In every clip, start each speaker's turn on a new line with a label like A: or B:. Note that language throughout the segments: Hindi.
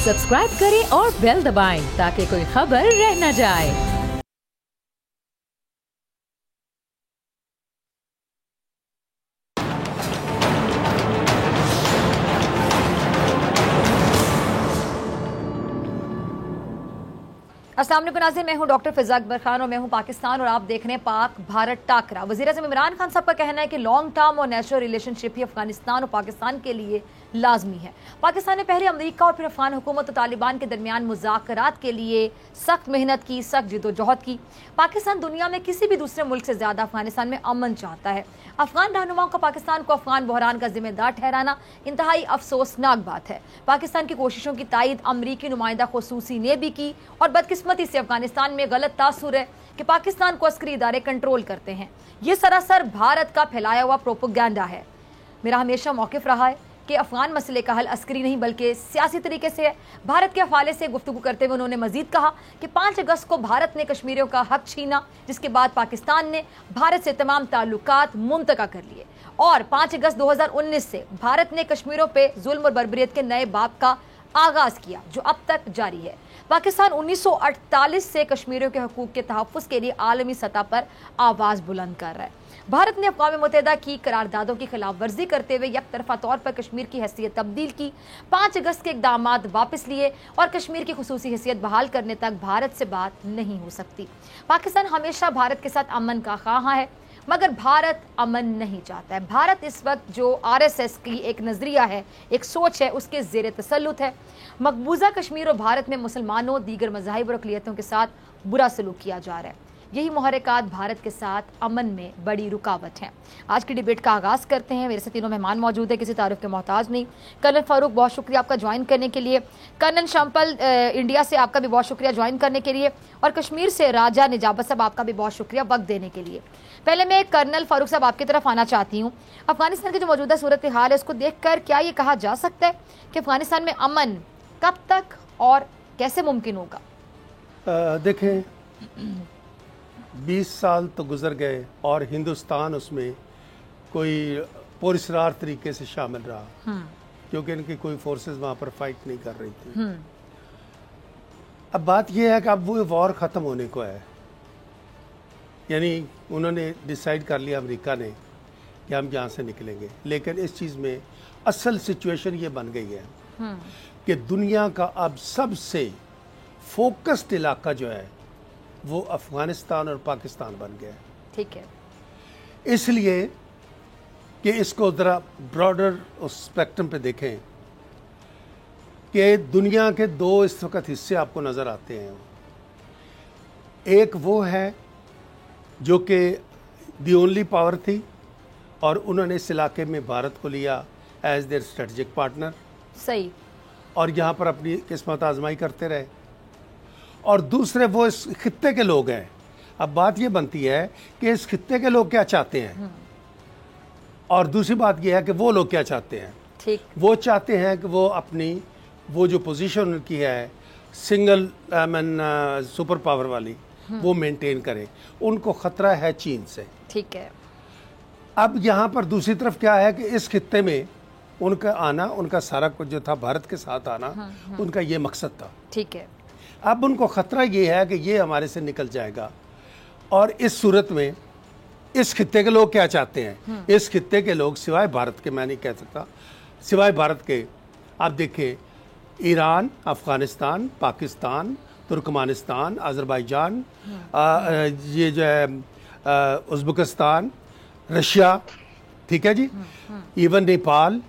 A: सब्सक्राइब करें और बेल दबाएं ताकि कोई खबर रह न जाए।
B: अस्सलाम वालेकुम नाज़रीन, मैं हूं डॉक्टर फिजा अकबर खान और मैं हूं पाकिस्तान और आप देख रहे हैं पाक भारत टाकरा। वज़ीर-ए-आज़म इमरान खान साहब का कहना है कि लॉन्ग टर्म और नेचुरल रिलेशनशिप ही अफगानिस्तान और पाकिस्तान के लिए लाजमी है। पाकिस्तान ने पहले अमेरिका और फिर अफगान हुकूमत और तालिबान के दरमियान मुज़ाकरात के लिए सख्त मेहनत की, सख्त जिदोजहद की। पाकिस्तान दुनिया में किसी भी दूसरे मुल्क से ज़्यादा अफगानिस्तान में अमन चाहता है। अफगान रहनुमाओं का पाकिस्तान को अफगान बहरान का जिम्मेदार ठहराना इंतहाई अफसोसनाक बात है। पाकिस्तान की कोशिशों की तायद अमरीकी नुमाइंदा खुसूसी ने भी की और बदकिस्मती से अफगानिस्तान में गलत तासुर है कि पाकिस्तान को अस्करी इदारे कंट्रोल करते हैं। ये सरासर भारत का फैलाया हुआ प्रोपेगेंडा है। मेरा हमेशा मौक़िफ़ रहा है कि अफगान मसले का हल अस्करी नहीं बल्कि सियासी तरीके से है। भारत के हवाले से गुफ्तगू करते हुए उन्होंने मजीद कहा कि 5 अगस्त को भारत ने कश्मीरियों का हक छीना, जिसके बाद पाकिस्तान ने भारत से तमाम ताल्लुकात मुंतका कर लिए और 5 अगस्त 2019 से भारत ने कश्मीरियों पे जुल्म और बर्बरियत के नए बाब का आगाज किया, जो अब तक जारी है। पाकिस्तान 1948 से कश्मीरियों के हकूक के तहफ़्फ़ुज़ के लिए आलमी सतह पर आवाज़ बुलंद कर रहा है। भारत ने अक़वाम मुत्तहिदा की करारदादों की खिलाफ वर्जी करते हुए एक तरफा तौर पर कश्मीर की हैसियत तब्दील की, 5 अगस्त के इक़दामात वापस लिए और कश्मीर की खुसूसी हैसियत बहाल करने तक भारत से बात नहीं हो सकती। पाकिस्तान हमेशा भारत के साथ अमन का ख्वाह है, मगर भारत अमन नहीं चाहता है। भारत इस वक्त जो RSS की एक नज़रिया है, एक सोच है, उसके ज़ेर तसल्लुत है। मकबूजा कश्मीर और भारत में मुसलमानों, दीगर मज़ाहिब और अक़लियतों के साथ बुरा सलूक किया जा रहा है। यही मुहर्रिकात भारत के साथ अमन में बड़ी रुकावट हैं। आज की डिबेट का आगाज़ करते हैं। मेरे से तीनों मेहमान मौजूद है, किसी तारुफ के मोहताज नहीं। कर्नल फ़ारूक, बहुत शुक्रिया आपका ज्वाइन करने के लिए। कर्नल शंपल, इंडिया से आपका भी बहुत शुक्रिया ज्वाइन करने के लिए। और कश्मीर से राजा निजाबत साहब, आपका भी बहुत शुक्रिया वक्त देने के लिए। पहले मैं कर्नल फ़ारूक साहब आपकी तरफ आना चाहती हूँ। अफगानिस्तान की जो मौजूदा सूरत हाल है, उसको देख कर क्या ये कहा जा सकता है कि अफगानिस्तान में अमन कब तक और कैसे मुमकिन होगा?
C: देखें, 20 साल तो गुजर गए और हिंदुस्तान उसमें कोई पुरस्कार तरीके से शामिल रहा, क्योंकि इनकी कोई फोर्सेस वहाँ पर फाइट नहीं कर रही थी। अब बात यह है कि अब वो वॉर ख़त्म होने को है, यानी उन्होंने डिसाइड कर लिया अमेरिका ने कि हम यहाँ से निकलेंगे। लेकिन इस चीज़ में असल सिचुएशन ये बन गई है कि दुनिया का अब सबसे फोकस्ड इलाका जो है वो अफ़गानिस्तान और पाकिस्तान बन गया है।
B: ठीक है,
C: इसलिए कि इसको ज़रा ब्रॉडर उस स्पेक्ट्रम पे देखें कि दुनिया के 2 इस वक्त हिस्से आपको नज़र आते हैं। एक वो है जो कि दी ओनली पावर थी और उन्होंने इस इलाके में भारत को लिया एज देयर स्ट्रेटजिक पार्टनर,
B: सही, और
C: यहाँ पर अपनी किस्मत आजमाई करते रहे। और दूसरे वो इस खित्ते के लोग हैं। अब बात ये बनती है कि इस खित्ते के लोग क्या चाहते हैं और दूसरी बात ये है कि वो लोग क्या चाहते हैं।
B: ठीक,
C: वो चाहते हैं कि वो अपनी वो जो पोजीशन उनकी है सिंगल सुपर पावर वाली, वो मेंटेन करें। उनको ख़तरा है चीन से।
B: ठीक है।
C: अब यहाँ पर दूसरी तरफ क्या है कि इस खित्ते में उनका आना, उनका सारा कुछ जो था भारत के साथ आना, उनका ये मकसद था।
B: ठीक है।
C: अब उनको ख़तरा ये है कि ये हमारे से निकल जाएगा और इस सूरत में इस खित्ते के लोग क्या चाहते हैं? इस खित्ते के लोग सिवाय भारत के, मैं नहीं कह सकता सिवाय भारत के, आप देखें ईरान, अफ़गानिस्तान, पाकिस्तान, तुर्कमानिस्तान, अज़रबैजान, ये जो है उज़्बेकिस्तान, रशिया, ठीक है जी, इवन नेपाल,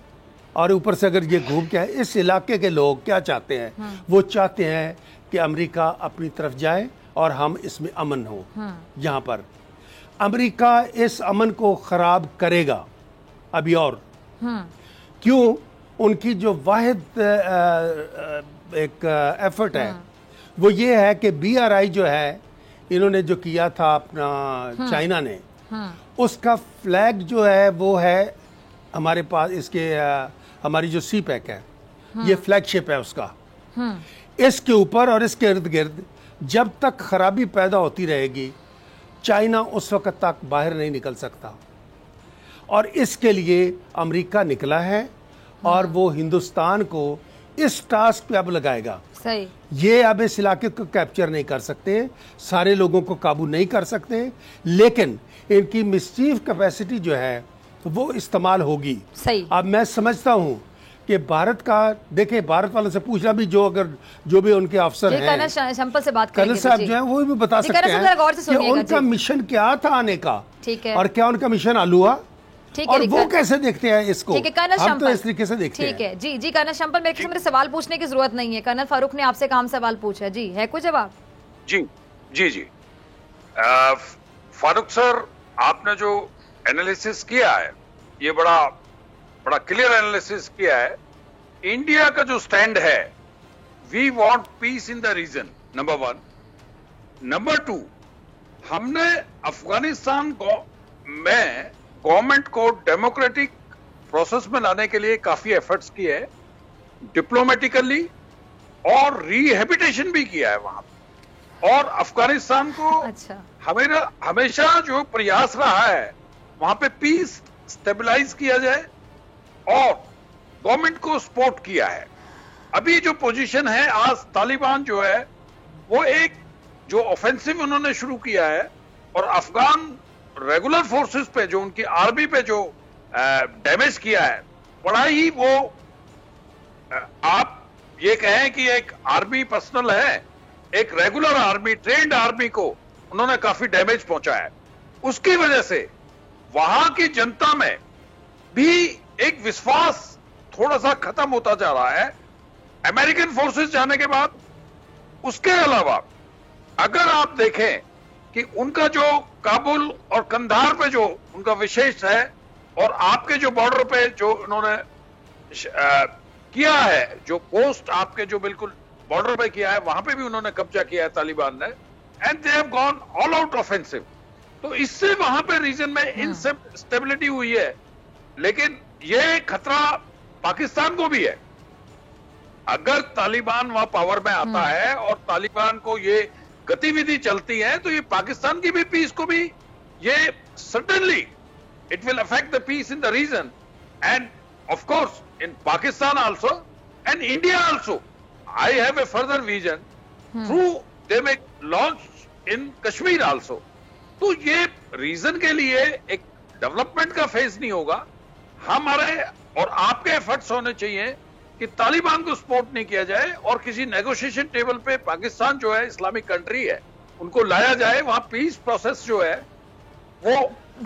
C: और ऊपर से अगर ये घूम के है, इस इलाके के लोग क्या चाहते हैं? वो चाहते हैं कि अमेरिका अपनी तरफ जाए और हम इसमें अमन हो। यहाँ पर अमेरिका इस अमन को ख़राब करेगा अभी और। क्यों? उनकी जो वाहिद एक एफर्ट है वो ये है कि BRI जो है, इन्होंने जो किया था अपना चाइना ने, उसका फ्लैग जो है वो है हमारे पास, इसके हमारी जो CPEC है, ये फ्लैगशिप है उसका। इसके ऊपर और इसके इर्द गिर्द जब तक खराबी पैदा होती रहेगी, चाइना उस वक्त तक बाहर नहीं निकल सकता। और इसके लिए अमेरिका निकला है और वो हिंदुस्तान को इस टास्क पे अब लगाएगा।
B: सही।
C: ये अब इस इलाके को कैप्चर नहीं कर सकते, सारे लोगों को काबू नहीं कर सकते, लेकिन इनकी मिस्चीफ कैपेसिटी जो है वो इस्तेमाल होगी।
B: सही।
C: अब मैं समझता हूं कि भारत का, देखें, भारत वालों से पूछना भी, जो भी उनके अफसर हैं,
B: कर्नल शंपल से बात
C: कर्नल साहब जो हैं वो भी बता सकते हैं कि उनका मिशन क्या था आने का,
B: ठीक है,
C: और क्या उनका मिशन आलू हुआ, और वो कैसे देखते हैं इसको।
B: ठीक है कर्नल
C: हम तो
B: शंपल,
C: इस तरीके से देखते हैं।
B: ठीक है जी। जी कर्नल शंपल, मेरे सवाल पूछने की जरूरत नहीं है, कर्नल फारूक ने आपसे काम सवाल पूछा जी, है कोई जवाब?
D: जी जी जी फारूक सर, आपने जो एनालिसिस किया है ये बड़ा क्लियर एनालिसिस किया है। इंडिया का जो स्टैंड है, we want peace in the region, number 1। Number 2, हमने अफगानिस्तान में गवर्नमेंट को डेमोक्रेटिक प्रोसेस में लाने के लिए काफी एफर्ट्स किए हैं, डिप्लोमेटिकली, और रिहेबिटेशन भी किया है वहां पे। और अफगानिस्तान को
B: अच्छा,
D: हमेशा जो प्रयास रहा है वहां पे पीस स्टेबलाइज किया जाए, और गवर्नमेंट को सपोर्ट किया है। अभी जो पोजीशन है, आज तालिबान जो है वो एक जो ऑफेंसिव उन्होंने शुरू किया है, और अफगान रेगुलर फोर्सेस पे, जो उनकी आर्मी पे जो डैमेज किया है, बड़ा ही वो आप ये कहें कि एक आर्मी पर्सनल है, एक रेगुलर आर्मी, ट्रेंड आर्मी को उन्होंने काफी डैमेज पहुंचाया है। उसकी वजह से वहां की जनता में भी एक विश्वास थोड़ा सा खत्म होता जा रहा है अमेरिकन फोर्सेस जाने के बाद। उसके अलावा अगर आप देखें कि उनका जो काबुल और कंधार पे जो उनका विशेष है, और आपके जो बॉर्डर पे जो उन्होंने किया है, जो पोस्ट आपके जो बिल्कुल बॉर्डर पे किया है, वहां पे भी उन्होंने कब्जा किया है तालिबान ने, and they have gone all out offensive. तो इससे वहां पे रीजन में इंस्टेबिलिटी हुई है, लेकिन ये खतरा पाकिस्तान को भी है। अगर तालिबान वहां पावर में आता है और तालिबान को ये गतिविधि चलती है, तो ये पाकिस्तान की भी पीस को भी, ये suddenly it will affect the peace in the region, and of course in Pakistan also and India also. I have a further vision through they may launch in Kashmir also. तो ये रीजन के लिए एक डेवलपमेंट का फेज नहीं होगा। हमारे और आपके एफर्ट्स होने चाहिए कि तालिबान को सपोर्ट नहीं किया जाए, और किसी नेगोशिएशन टेबल पे पाकिस्तान जो है, इस्लामिक कंट्री है, उनको लाया जाए। वहां पीस प्रोसेस जो है वो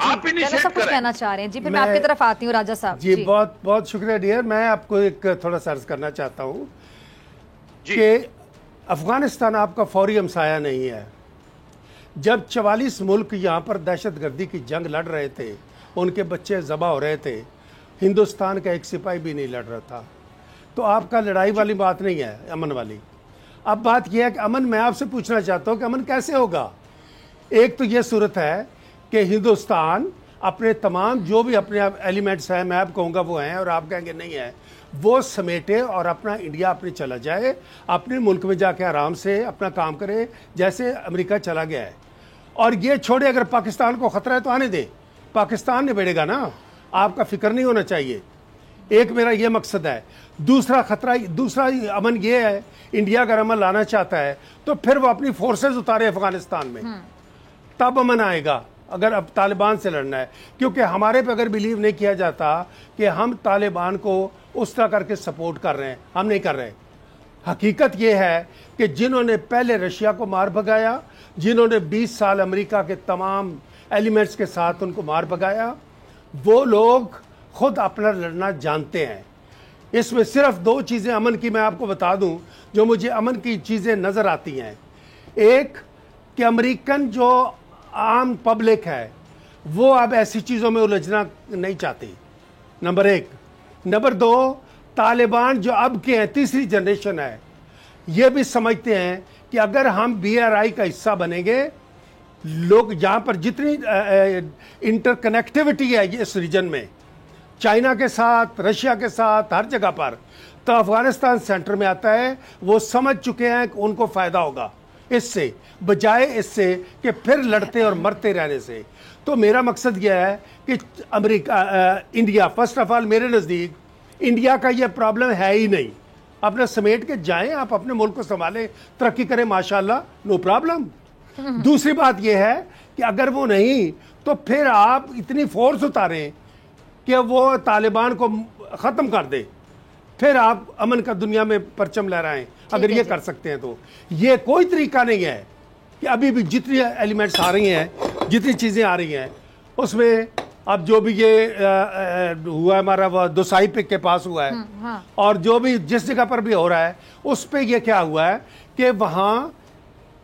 D: आप इनिशिएट करें।
B: कुछ कहना चाह रहे हैं जी, फिर मैं आपकी तरफ आती हूँ राजा साहब
C: जी। बहुत बहुत शुक्रिया डियर। मैं आपको एक थोड़ा सा अर्ज करना चाहता हूँ कि अफगानिस्तान आपका फौरी हमसाया नहीं है। जब 44 मुल्क यहाँ पर दहशतगर्दी की जंग लड़ रहे थे, उनके बच्चे ज़बा हो रहे थे, हिंदुस्तान का एक सिपाही भी नहीं लड़ रहा था। तो आपका लड़ाई वाली बात नहीं है, अमन वाली। अब बात यह है कि अमन, मैं आपसे पूछना चाहता हूँ कि अमन कैसे होगा। एक तो यह सूरत है कि हिंदुस्तान अपने तमाम जो भी अपने एलिमेंट्स हैं, मैं आप कहूँगा वो हैं और आप कहेंगे नहीं है, वो समेटे और अपना इंडिया अपने चला जाए, अपने मुल्क में जाके आराम से अपना काम करे जैसे अमेरिका चला गया है। और ये छोड़े, अगर पाकिस्तान को ख़तरा है तो आने दें, पाकिस्तान निबेड़ेगा ना, आपका फिक्र नहीं होना चाहिए। एक मेरा ये मकसद है। दूसरा अमन ये है, इंडिया अगर अमन लाना चाहता है तो फिर वो अपनी फोर्सेस उतारे अफगानिस्तान में, तब अमन आएगा। अगर अब तालिबान से लड़ना है, क्योंकि हमारे पे अगर बिलीव नहीं किया जाता कि हम तालिबान को उस तरह करके सपोर्ट कर रहे हैं, हम नहीं कर रहे। हकीकत यह है कि जिन्होंने पहले रशिया को मार भगाया, जिन्होंने 20 साल अमेरिका के तमाम एलिमेंट्स के साथ उनको मार भगाया, वो लोग खुद अपना लड़ना जानते हैं। इसमें सिर्फ 2 चीज़ें अमन की मैं आपको बता दूं, जो मुझे अमन की चीज़ें नज़र आती हैं। एक कि अमेरिकन जो आम पब्लिक है वो अब ऐसी चीज़ों में उलझना नहीं चाहती, नंबर 1। नंबर 2, तालिबान जो अब के हैं, तीसरी जनरेशन है, ये भी समझते हैं कि अगर हम BRI का हिस्सा बनेंगे, लोग यहाँ पर जितनी इंटरकनेक्टिविटी है इस रीजन में, चाइना के साथ, रशिया के साथ, हर जगह पर, तो अफगानिस्तान सेंटर में आता है। वो समझ चुके हैं कि उनको फ़ायदा होगा इससे, बजाय इससे कि फिर लड़ते और मरते रहने से। तो मेरा मकसद यह है कि इंडिया, फर्स्ट ऑफ ऑल मेरे नज़दीक इंडिया का ये प्रॉब्लम है ही नहीं। अपने समेट के जाएं, आप अपने मुल्क को संभालें, तरक्की करें, माशाल्लाह, नो प्रॉब्लम। दूसरी बात यह है कि अगर वो नहीं तो फिर आप इतनी फोर्स उतारें कि वो तालिबान को ख़त्म कर दे, फिर आप अमन का दुनिया में परचम लहराएं। अगर ये कर सकते हैं तो ये कोई तरीका नहीं है कि अभी भी जितनी एलिमेंट्स आ रही हैं, जितनी चीज़ें आ रही हैं, उसमें अब जो भी ये हुआ है, हमारा वो दोसाई पिक के पास हुआ है,
B: हाँ।
C: और जो भी जिस जगह पर भी हो रहा है उस पे ये क्या हुआ है कि वहाँ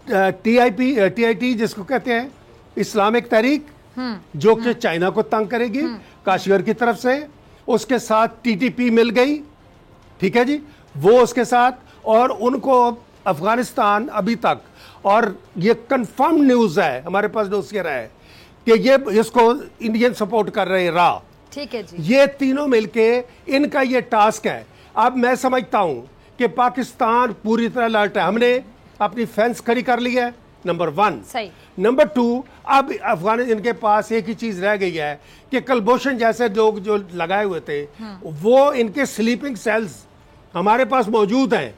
C: TIT जिसको कहते हैं इस्लामिक तहरीक, जो कि चाइना को तंग करेगी काश्मीर की तरफ से, उसके साथ TTP मिल गई, ठीक है जी, वो उसके साथ, और उनको अफगानिस्तान अभी तक, और ये कंफर्म न्यूज़ है, हमारे पास डोसियर है कि ये इसको इंडियन सपोर्ट कर रहे हैं,
B: ठीक है जी।
C: ये तीनों मिलके इनका ये टास्क है। अब मैं समझता हूं कि पाकिस्तान पूरी तरह अलर्ट है, हमने अपनी फेंस खड़ी कर ली है, नंबर 1।
B: सही।
C: नंबर 2, अब अफगान इनके पास एक ही चीज रह गई है कि कलभूषण जैसे लोग जो लगाए हुए थे, वो इनके स्लीपिंग सेल्स हमारे पास मौजूद हैं।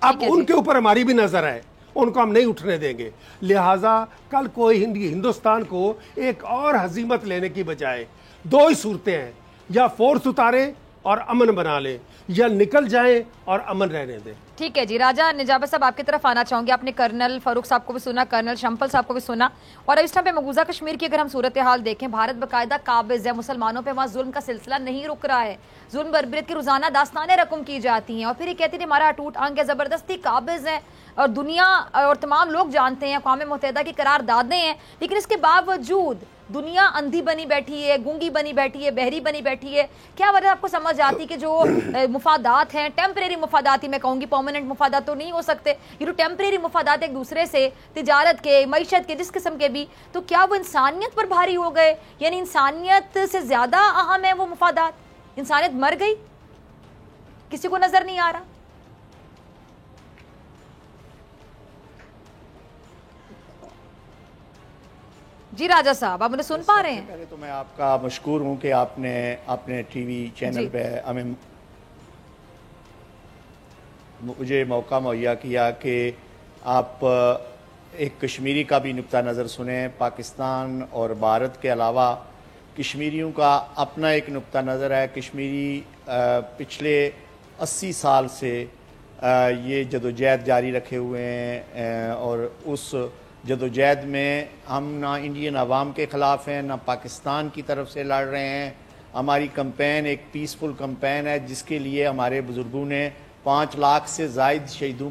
C: अब उनके ऊपर हमारी भी नजर है, उनको हम नहीं उठने देंगे। लिहाजा कल कोई हिंदुस्तान को एक और हजीमत लेने की बजाय 2 ही सूरतें हैं, या फोर्स उतारे और अमन बना ले, या निकल जाएं और अमन रहने दें।
B: ठीक है जी। राजा निजाबर साहब, आपकी तरफ आना चाहूंगी। आपने कर्नल फारूक साहब को भी सुना, कर्नल शंपल साहब को भी सुना, और अब इस टाइम पे मकबूजा कश्मीर की अगर हम सूरत हाल देखें, भारत बाकायदा काबिज है, मुसलमानों पे वहाँ जुल्म का सिलसिला नहीं रुक रहा है, जुल्म बर्बरियत की रोजाना दास्तानें रकम की जाती हैं, और फिर ये कहती है हमारा अटूट अंग है, जबरदस्ती काबिज है, और दुनिया और तमाम लोग जानते हैं अक़वाम मुत्तहिदा की करारदादें हैं, लेकिन इसके बावजूद दुनिया अंधी बनी बैठी है, गूंगी बनी बैठी है, बहरी बनी बैठी है। क्या वजह आपको समझ आती कि जो मुफादात हैं, टेम्परेरी मुफादात ही मैं कहूँगी, परमानेंट मुफादात तो नहीं हो सकते, ये जो टेम्परेरी मुफादात एक दूसरे से, तिजारत के, मईशत के, जिस किस्म के भी, तो क्या वो इंसानियत पर भारी हो गए? यानी इंसानियत से ज्यादा अहम है वो मुफादात? इंसानियत मर गई, किसी को नजर नहीं आ रहा? जी राजा साहब, आप मुझे सुन पा रहे हैं?
E: पहले तो मैं आपका मशकूर हूं कि आपने अपने टीवी चैनल पे हमें मुझे मौका मुहैया किया कि आप एक कश्मीरी का भी नुक्ता नज़र सुने। पाकिस्तान और भारत के अलावा कश्मीरियों का अपना एक नुक्ता नज़र है। कश्मीरी पिछले 80 साल से ये जदोजहद जारी रखे हुए हैं, और उस जदोजहद में हम ना इंडियन अवाम के ख़िलाफ़ हैं, ना पाकिस्तान की तरफ से लड़ रहे हैं। हमारी कैंपेन एक पीसफुल कैंपेन है, जिसके लिए हमारे बुज़ुर्गों ने 5 लाख से ज़ायद शहीदों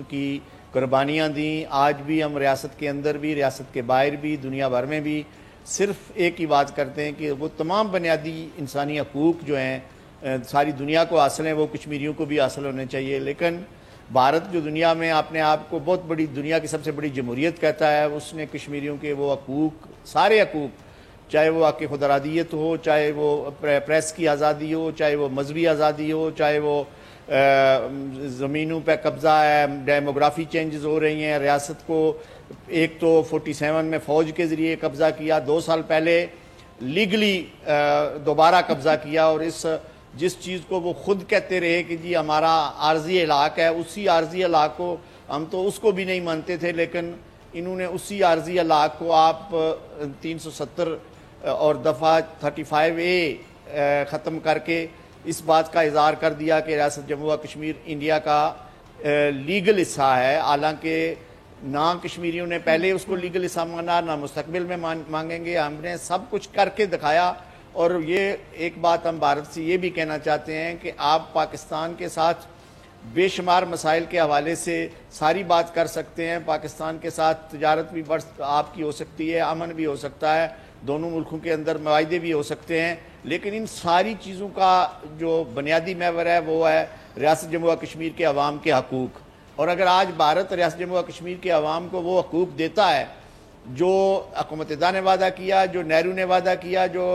E: की कुर्बानियाँ दी। आज भी हम रियासत के अंदर भी, रियासत के बाहर भी, दुनिया भर में भी सिर्फ एक ही बात करते हैं कि वो तमाम बुनियादी इंसानी हकूक़ जो हैं सारी दुनिया को हासिल हैं, वो कश्मीरियों को भी हासिल होने चाहिए। लेकिन भारत जो दुनिया में अपने आप को बहुत बड़ी, दुनिया की सबसे बड़ी जमहूरियत कहता है, उसने कश्मीरियों के वो हकूक़, सारे हकूक़, चाहे वो आके खुदरादियत हो, चाहे वो प्रेस की आज़ादी हो, चाहे वो मजहबी आज़ादी हो, चाहे वो ज़मीनों पे कब्ज़ा है, डेमोग्राफी चेंजेस हो रही हैं, रियासत को एक तो 47 में फ़ौज के ज़रिए कब्ज़ा किया, 2 साल पहले लीगली दोबारा कब्ज़ा किया, और इस जिस चीज़ को वो खुद कहते रहे कि जी हमारा आर्जी इलाक़ है, उसी आर्जी इलाक़ को हम तो उसको भी नहीं मानते थे, लेकिन इन्होंने उसी आर्जी इलाक़ को आप 370 और दफ़ा 35A ख़त्म करके इस बात का इज़हार कर दिया कि रियासत जम्मू व कश्मीर इंडिया का लीगल हिस्सा है। हालांकि ना कश्मीरियों ने पहले उसको लीगल हिस्सा माना, ना मुस्तकबिल में मांगेंगे। हमने सब कुछ करके दिखाया, और ये एक बात हम भारत से ये भी कहना चाहते हैं कि आप पाकिस्तान के साथ बेशुमार मसाइल के हवाले से सारी बात कर सकते हैं। पाकिस्तान के साथ तजारत भी आपकी हो सकती है, अमन भी हो सकता है, दोनों मुल्कों के अंदर मुआहदे भी हो सकते हैं, लेकिन इन सारी चीज़ों का जो बुनियादी महवर है वो है रियासत जम्मू व कश्मीर के अवाम के हकूक़। और अगर आज भारत रियासत जम्मू व कश्मीर के अवाम को वो हकूक़ देता है जो हुकूमत ने वादा किया, जो नेहरू ने वादा किया, जो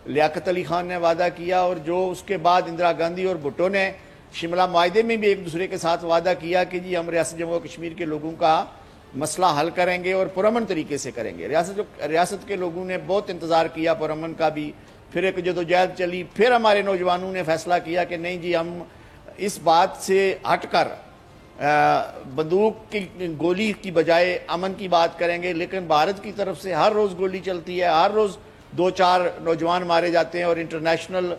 E: लियाकत अली खान ने वादा किया, और जो उसके बाद इंदिरा गांधी और भुट्टो ने शिमला मुआहदे में भी एक दूसरे के साथ वादा किया कि जी हम रियासत जम्मू व कश्मीर के लोगों का मसला हल करेंगे और पुरअमन तरीके से करेंगे। रियासत के लोगों ने बहुत इंतज़ार किया पुरअमन का भी, फिर एक जदोजहद चली, फिर हमारे नौजवानों ने फैसला किया कि नहीं जी हम इस बात से हटकर बंदूक की गोली की बजाय अमन की बात करेंगे, लेकिन भारत की तरफ से हर रोज़ गोली चलती है, हर रोज़ 2-4 नौजवान मारे जाते हैं और इंटरनेशनल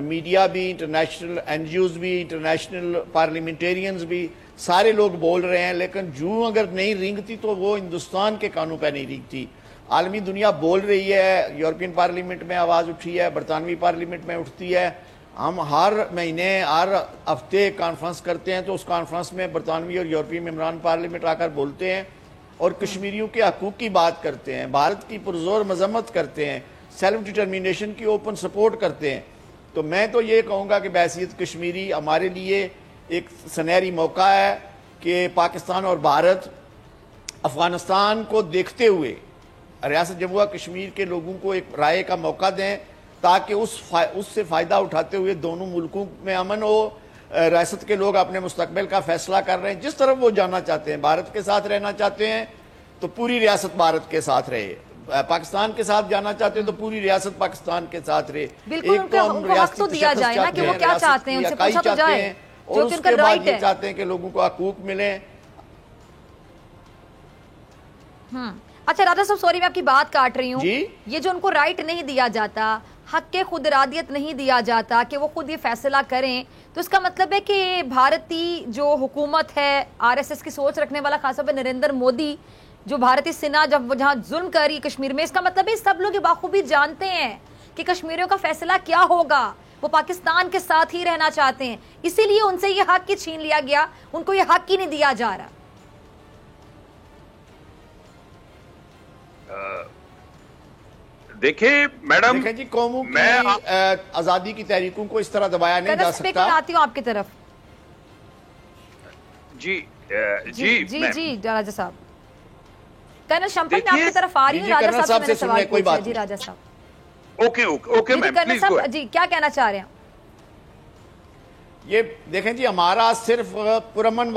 E: मीडिया भी, इंटरनेशनल NGOs भी, इंटरनेशनल पार्लियामेंटेरियंस भी, सारे लोग बोल रहे हैं, लेकिन जूं अगर नहीं रेंगती तो वो हिंदुस्तान के कानून पर नहीं रेंगती। आलमी दुनिया बोल रही है, यूरोपियन पार्लियामेंट में आवाज़ उठी है, बरतानवी पार्लियामेंट में उठती है। हम हर महीने हर हफ्ते कॉन्फ्रेंस करते हैं, तो उस कॉन्फ्रेंस में बरतानवी और यूरोपीय मेंबरान पार्लियामेंट आकर बोलते हैं और कश्मीरियों के हकूक़ की बात करते हैं, भारत की पुरजोर मजम्मत करते हैं, सेल्फ डिटर्मिनेशन की ओपन सपोर्ट करते हैं। तो मैं तो ये कहूँगा कि बहैसियत कश्मीरी हमारे लिए एक सुनहरी मौका है कि पाकिस्तान और भारत अफ़गानिस्तान को देखते हुए रियासत जम्मू कश्मीर के लोगों को एक राय का मौका दें, ताकि उससे फ़ायदा उठाते हुए दोनों मुल्कों में अमन हो। रियासत के लोग अपने मुस्तकबिल का फैसला कर रहे हैं, जिस तरफ वो जाना चाहते हैं, भारत के साथ रहना चाहते हैं तो पूरी रियासत भारत के साथ रहे, पाकिस्तान के साथ जाना चाहते हैं तो पूरी रियासत पाकिस्तान के साथ रहे।
B: बिल्कुल उनको हक तो दिया जाए ना कि वो क्या चाहते हैं, उनसे पूछा तो जाए,
E: और उसके बाद ये चाहते हैं कि लोगों को हकूक मिले।
B: अच्छा राजा साहब, सॉरी मैं आपकी बात काट रही हूँ, ये जो उनको राइट नहीं दिया जाता, हक के खुद इरादियत नहीं दिया जाता कि वो खुद ये फैसला करें, तो इसका मतलब है कि भारतीय जो हुकूमत है, RSS की सोच रखने वाला खासतौर पर नरेंद्र मोदी, जो भारतीय सेना जब जहाँ जुल्म कर रही कश्मीर में, इसका मतलब है सब लोग ये बाखूबी जानते हैं कि कश्मीरियों का फैसला क्या होगा, वो पाकिस्तान के साथ ही रहना चाहते हैं, इसीलिए उनसे ये हक ही छीन लिया गया, उनको ये हक ही नहीं दिया जा रहा।
D: देखिए मैडम,
E: जी कौमों की आजादी की तहरीकों को इस तरह दबाया नहीं जा सकता।
B: आती हूँ आपकी तरफ।
D: जी
B: राजा साहब, कर्नल शंपल मैं आपकी तरफ आ रही हूँ। राजा साहब से मैंने सवाल पूछा। जी राजा साहब।
D: Okay ma'am, please go ahead.
B: जी क्या कहना चाह रहे हैं?
E: ये देखें जी, हमारा सिर्फ पुरअमन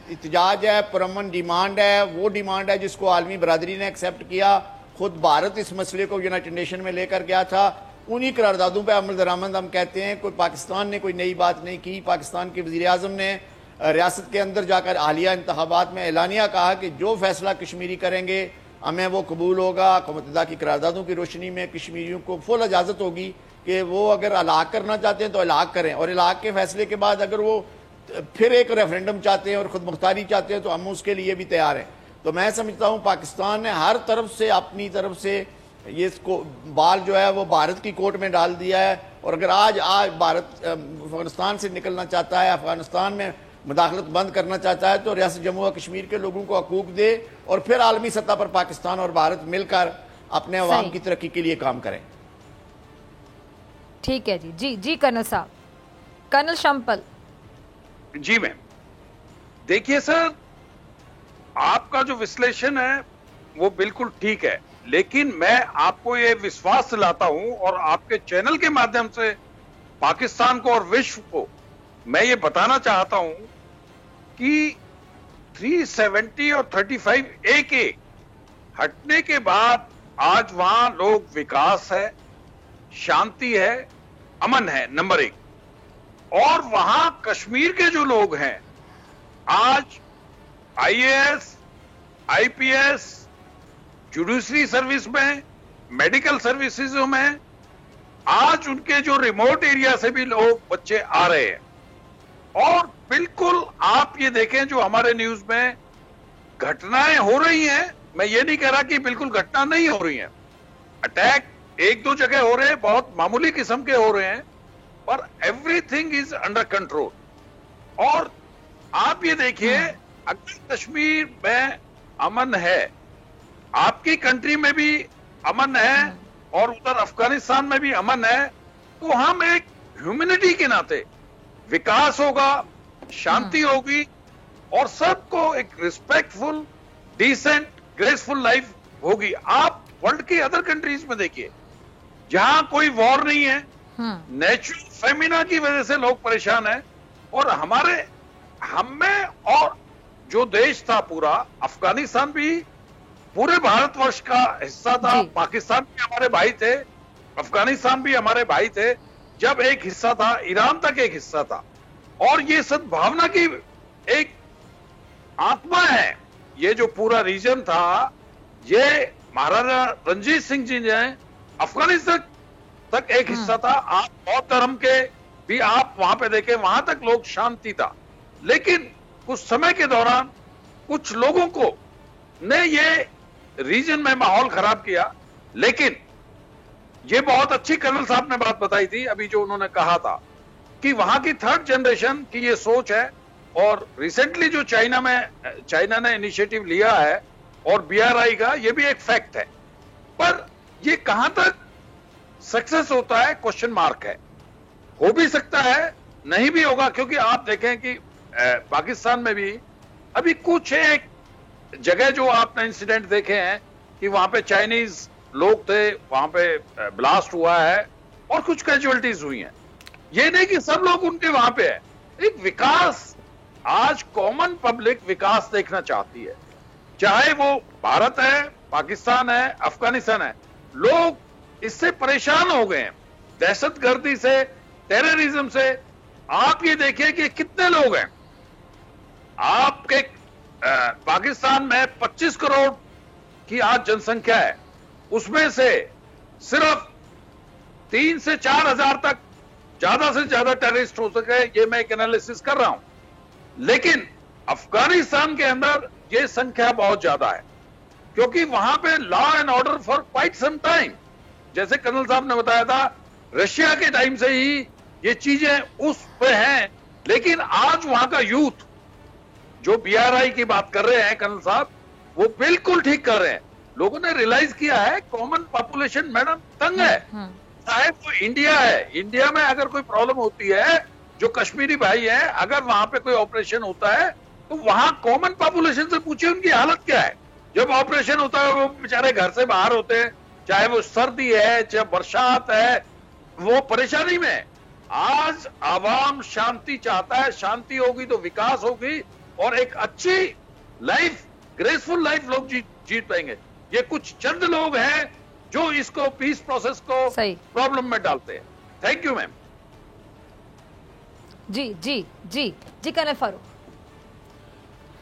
E: इत्तेजाज है, पुरअमन डिमांड है, वो डिमांड है जिसको आलमी बरादरी ने एक्सेप्ट किया। खुद भारत इस मसले को यूनाइटेड नेशन में लेकर गया था, उन्हीं करारदादों पर अमल दरामद हम कहते हैं। कोई पाकिस्तान ने कोई नई बात नहीं की। पाकिस्तान के वज़ीर आज़म ने रियासत के अंदर जाकर हालिया इंतखाबात में एलानिया कहा कि जो फैसला कश्मीरी करेंगे हमें वो कबूल होगा। कौम मुत्तहिदा की करारदादों की रोशनी में कश्मीरियों को फुल इजाज़त होगी कि वो अगर इलाक़ करना चाहते हैं तो इलाक़ करें, और इलाक़ के फैसले के बाद अगर वो फिर एक रेफरेंडम चाहते हैं और ख़ुद मुख्तारी चाहते हैं तो हम उसके लिए भी तैयार हैं। तो मैं समझता हूँ पाकिस्तान ने हर तरफ से अपनी तरफ से ये इसको बाल जो है वो भारत की कोर्ट में डाल दिया है। और अगर आज भारत अफगानिस्तान से निकलना चाहता है, अफगानिस्तान में मुदाखलत बंद करना चाहता है, तो रियासत जम्मू और कश्मीर के लोगों को हकूक दे और फिर आलमी सतह पर पाकिस्तान और भारत मिलकर अपने अवाम की तरक्की के लिए काम करें।
B: ठीक है जी कर्नल साहब। कर्नल शंपल।
D: जी मैम, देखिए सर, आपका जो विश्लेषण है वो बिल्कुल ठीक है, लेकिन मैं आपको ये विश्वास दिलाता हूं और आपके चैनल के माध्यम से पाकिस्तान को और विश्व को मैं ये बताना चाहता हूं कि 370 और 35A के हटने के बाद आज वहां लोग विकास है, शांति है, अमन है, नंबर 1। और वहां कश्मीर के जो लोग हैं आज IAS, IPS, जुडिशरी सर्विस में, मेडिकल सर्विसेज में, आज उनके जो रिमोट एरिया से भी लोग बच्चे आ रहे हैं। और बिल्कुल आप ये देखें जो हमारे न्यूज में घटनाएं हो रही हैं, मैं ये नहीं कह रहा कि बिल्कुल घटना नहीं हो रही हैं, अटैक 1-2 जगह हो रहे हैं, बहुत मामूली किस्म के हो रहे हैं, पर एवरीथिंग इज अंडर कंट्रोल। और आप ये देखिए, अगर कश्मीर में अमन है, आपकी कंट्री में भी अमन है और उधर अफगानिस्तान में भी अमन है, तो हम एक ह्यूमैनिटी के नाते विकास होगा, शांति होगी और सबको एक रिस्पेक्टफुल, डिसेंट, ग्रेसफुल लाइफ होगी। आप वर्ल्ड के अदर कंट्रीज में देखिए जहां कोई वॉर नहीं है, नेचुरल फेमिना की वजह से लोग परेशान हैं, और हमें और जो देश था पूरा, अफगानिस्तान भी पूरे भारतवर्ष का हिस्सा था, पाकिस्तान भी हमारे भाई थे, अफगानिस्तान भी हमारे भाई थे, जब एक हिस्सा था, ईरान तक एक हिस्सा था, और ये सद्भावना की एक आत्मा है। ये जो पूरा रीजन था, ये महाराजा रणजीत सिंह जी ने अफगानिस्तान तक एक हिस्सा था। आप बौद्ध धर्म के भी आप वहां पे देखें, वहां तक लोग शांति था। लेकिन कुछ समय के दौरान कुछ लोगों को ने ये रीजन में माहौल खराब किया। लेकिन ये बहुत अच्छी कर्नल साहब ने बात बताई थी अभी, जो उन्होंने कहा था कि वहां की थर्ड जनरेशन की ये सोच है। और रिसेंटली जो चाइना ने इनिशिएटिव लिया है और BRI का, ये भी एक फैक्ट है। पर ये कहां तक सक्सेस होता है, क्वेश्चन मार्क है। हो भी सकता है, नहीं भी होगा, क्योंकि आप देखें कि पाकिस्तान में भी अभी कुछ एक जगह जो आपने इंसिडेंट देखे हैं कि वहां पे चाइनीज लोग थे, वहां पे ब्लास्ट हुआ है और कुछ कैजुअलिटीज हुई हैं। ये नहीं कि सब लोग उनके वहां पे है। एक विकास, आज कॉमन पब्लिक विकास देखना चाहती है, चाहे वो भारत है, पाकिस्तान है, अफगानिस्तान है। लोग इससे परेशान हो गए हैं, दहशतगर्दी से, टेररिज्म से। आप ये देखिए कि कितने लोग हैं आपके पाकिस्तान में 25 करोड़ की आज जनसंख्या है, उसमें से सिर्फ 3 से 4 हजार तक ज्यादा से ज्यादा टेररिस्ट हो सके, ये मैं एक एनालिसिस कर रहा हूं। लेकिन अफगानिस्तान के अंदर ये संख्या बहुत ज्यादा है, क्योंकि वहां पे law and order for quite some time, जैसे कर्नल साहब ने बताया था, रशिया के टाइम से ही ये चीजें उस पे हैं। लेकिन आज वहां का यूथ जो BRI की बात कर रहे हैं कर्नल साहब, वो बिल्कुल ठीक कर रहे हैं। लोगों ने रियलाइज किया है कॉमन पॉपुलेशन मैडम तंग है। चाहे वो इंडिया है, इंडिया में अगर कोई प्रॉब्लम होती है, जो कश्मीरी भाई है, अगर वहां पे कोई ऑपरेशन होता है तो वहां कॉमन पॉपुलेशन से पूछिए उनकी हालत क्या है। जब ऑपरेशन होता है वो बेचारे घर से बाहर होते हैं, चाहे वो सर्दी है, चाहे बरसात है, वो परेशानी में। आज आवाम शांति चाहता है, शांति होगी तो विकास होगी और एक अच्छी लाइफ, ग्रेसफुल लाइफ लोग जीत पाएंगे। ये कुछ चंद लोग हैं जो इसको, पीस प्रोसेस को प्रॉब्लम में डालते हैं। Thank you ma'am.
B: जी कर्नल फारूक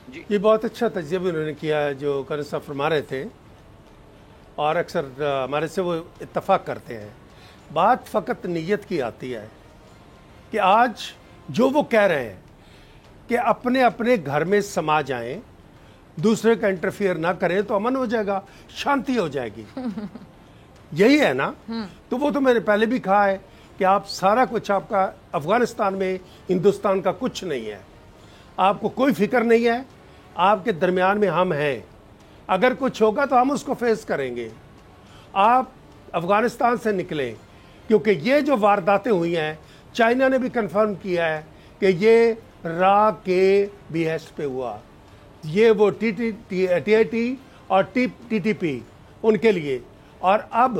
C: जी, ये बहुत अच्छा तजज़िया भी उन्होंने किया है जो कर्नल साहब फरमा रहे थे, और अक्सर हमारे से वो इत्तफाक करते हैं। बात फ़कत नीयत की आती है कि आज जो वो कह रहे हैं कि अपने अपने घर में समा जाएं, दूसरे का इंटरफियर ना करें तो अमन हो जाएगा, शांति हो जाएगी, यही है ना। तो वो तो मैंने पहले भी कहा है कि आप सारा कुछ, आपका अफगानिस्तान में हिंदुस्तान का कुछ नहीं है, आपको कोई फिक्र नहीं है, आपके दरमियान में हम हैं। अगर कुछ होगा तो हम उसको फेस करेंगे। आप अफगानिस्तान से निकलें, क्योंकि ये जो वारदातें हुई हैं, चाइना ने भी कंफर्म किया है कि ये रा के बिहेस्ट पे हुआ। ये वो TIT और TTP उनके लिए। और अब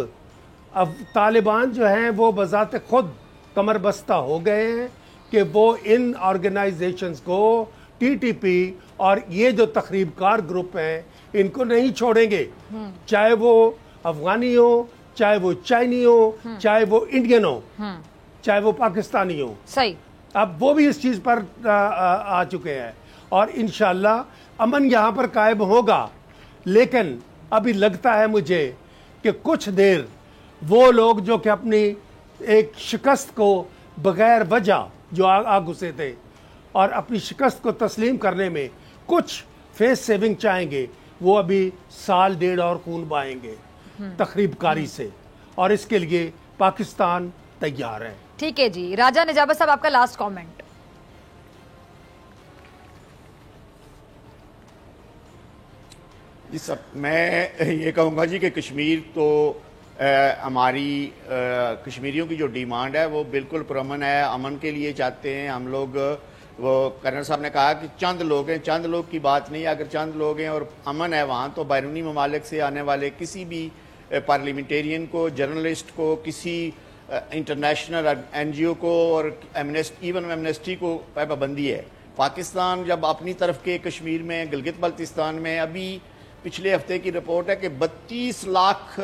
C: तालिबान जो हैं वो बज़ाते खुद कमर बस्ता हो गए हैं कि वो इन ऑर्गेनाइजेशंस को, TTP और ये जो तखरीबकार ग्रुप हैं, इनको नहीं छोड़ेंगे, चाहे वो अफगानी हो, चाहे वो चाइनी हो, चाहे वो इंडियन हो, चाहे वो पाकिस्तानी हो।
B: सही।
C: अब वो भी इस चीज़ पर आ चुके हैं और इंशाअल्लाह अमन यहाँ पर कायम होगा। लेकिन अभी लगता है मुझे कि कुछ देर वो लोग जो कि अपनी एक शिकस्त को बगैर वजह जो आ घुसे थे और अपनी शिकस्त को तस्लीम करने में कुछ फेस सेविंग चाहेंगे, वो अभी साल डेढ़ और खून बहाएंगे तखरीबकारी से, और इसके लिए पाकिस्तान तैयार है।
B: ठीक है जी। राजा निजाबत साहब, आपका लास्ट कमेंट।
E: जी सब, मैं ये कहूँगा जी कि कश्मीर तो हमारी कश्मीरियों की जो डिमांड है वो बिल्कुल पुरअमन है, अमन के लिए चाहते हैं हम लोग। वो कर्नल साहब ने कहा कि चंद लोग हैं, चंद लोग की बात नहीं है। अगर चंद लोग हैं और अमन है वहाँ, तो बैरूनी ममालिक से आने वाले किसी भी पार्लियामेंटेरियन को, जर्नलिस्ट को, किसी इंटरनेशनल NGO को और इवन एमनेस्टी को पाबंदी है। पाकिस्तान जब अपनी तरफ के कश्मीर में, गिलगित बल्तिस्तान में, अभी पिछले हफ्ते की रिपोर्ट है कि 32 लाख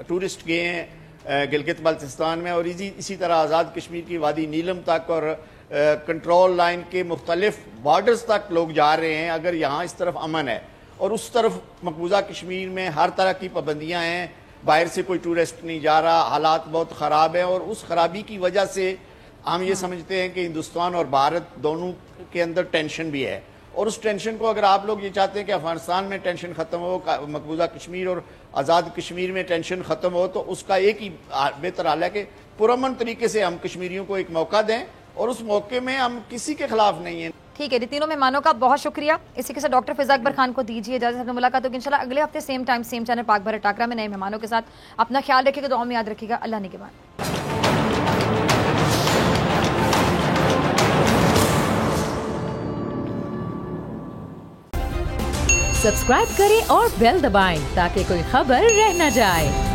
E: टूरिस्ट गए हैं गिलगित बल्तिस्तान में, और इसी तरह आज़ाद कश्मीर की वादी नीलम तक और कंट्रोल लाइन के मुख्तलिफ बॉर्डर्स तक लोग जा रहे हैं। अगर यहाँ इस तरफ अमन है और उस तरफ मकबूजा कश्मीर में हर तरह की पाबंदियाँ हैं, बाहर से कोई टूरिस्ट नहीं जा रहा, हालात बहुत ख़राब हैं, और उस खराबी की वजह से हम ये समझते हैं कि हिंदुस्तान और भारत दोनों के अंदर टेंशन भी है। और उस टेंशन को अगर आप लोग ये चाहते हैं कि अफगानिस्तान में टेंशन ख़त्म हो, मकबूजा कश्मीर और आज़ाद कश्मीर में टेंशन ख़त्म हो, तो उसका एक ही बेहतर हाल है कि पुरअमन तरीके से हम कश्मीरियों को एक मौका दें, और उस मौके में हम किसी के खिलाफ नहीं हैं।
B: ठीक है जी, तीनों मेहमानों का बहुत शुक्रिया। इसी के साथ डॉक्टर फिजा अकबर खान को दीजिए इजाजत। अपने मुलाकात होगी इंशाल्लाह अगले हफ्ते same time same channel Pak Bharat टाकरा में नए मेहमानों के साथ। अपना ख्याल रखिएगा, दुआ में याद रखिएगा। अल्लाह ने के बाद।
A: सब्सक्राइब करें और बेल दबाएं ताकि कोई खबर रह न जाए।